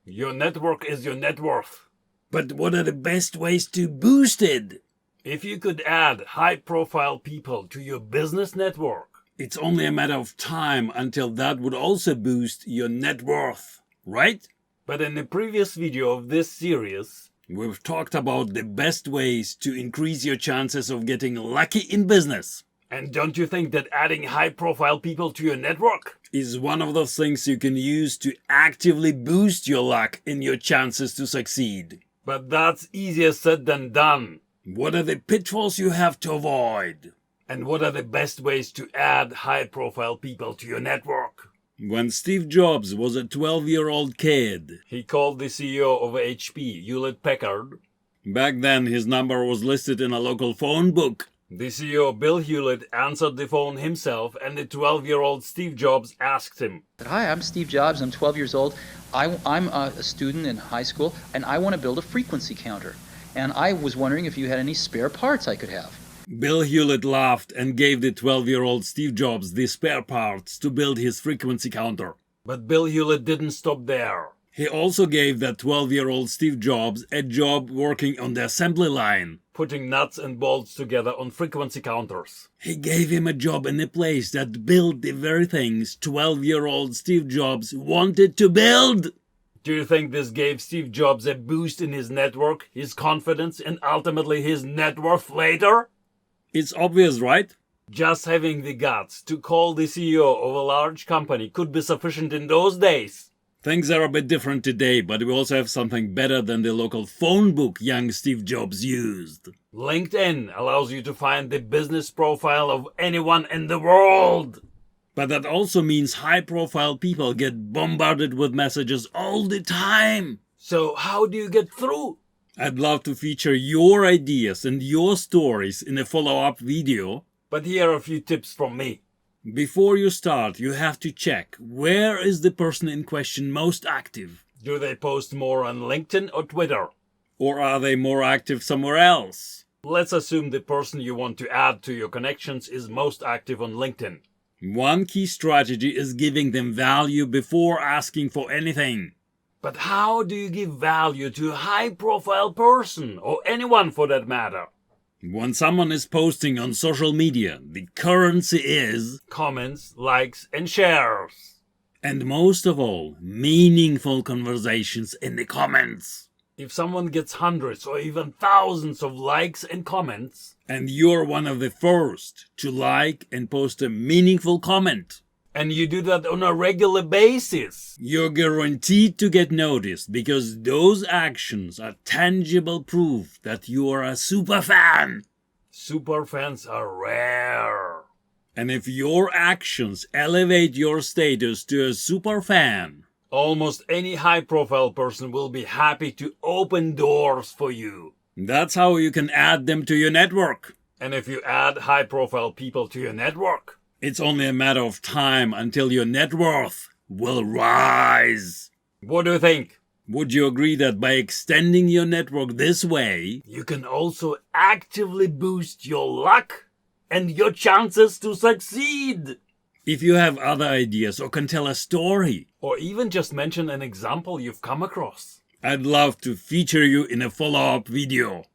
Your network is your net worth. But what are the best ways to boost it? If you could add high-profile people to your business network, it's only a matter of time until that would also boost your net worth, right? But in the previous video of this series, we've talked about the best ways to increase your chances of getting lucky in business. And don't you think that adding high-profile people to your network is one of those things you can use to actively boost your luck in your chances to succeed? But that's easier said than done. What are the pitfalls you have to avoid? And what are the best ways to add high-profile people to your network? When Steve Jobs was a 12-year-old kid, he called the CEO of HP, Hewlett-Packard. Back then, his number was listed in a local phone book. The CEO, Bill Hewlett, answered the phone himself, and the 12-year-old Steve Jobs asked him, "Hi, I'm Steve Jobs. I'm 12 years old. I'm a student in high school, and I want to build a frequency counter. And I was wondering if you had any spare parts I could have." Bill Hewlett laughed and gave the 12-year-old Steve Jobs the spare parts to build his frequency counter. But Bill Hewlett didn't stop there. He also gave that 12-year-old Steve Jobs a job working on the assembly line, putting nuts and bolts together on frequency counters. He gave him a job in a place that built the very things 12-year-old Steve Jobs wanted to build. Do you think this gave Steve Jobs a boost in his network, his confidence, and ultimately his net worth later? It's obvious, right? Just having the guts to call the CEO of a large company could be sufficient in those days. Things are a bit different today, but we also have something better than the local phone book young Steve Jobs used. LinkedIn allows you to find the business profile of anyone in the world. But that also means high-profile people get bombarded with messages all the time. So how do you get through? I'd love to feature your ideas and your stories in a follow-up video. But here are a few tips from me. Before you start, you have to check where is the person in question most active. Do they post more on LinkedIn or Twitter? Or are they more active somewhere else? Let's assume the person you want to add to your connections is most active on LinkedIn. One key strategy is giving them value before asking for anything. But how do you give value to a high-profile person, or anyone for that matter? When someone is posting on social media, the currency is comments, likes, and shares. And most of all, meaningful conversations in the comments. If someone gets hundreds or even thousands of likes and comments, and you're one of the first to like and post a meaningful comment, and you do that on a regular basis, you're guaranteed to get noticed because those actions are tangible proof that you are a super fan. Super fans are rare. And if your actions elevate your status to a super fan, almost any high-profile person will be happy to open doors for you. That's how you can add them to your network. And if you add high-profile people to your network, it's only a matter of time until your net worth will rise. What do you think? Would you agree that by extending your network this way, you can also actively boost your luck and your chances to succeed? If you have other ideas or can tell a story, or even just mention an example you've come across, I'd love to feature you in a follow-up video.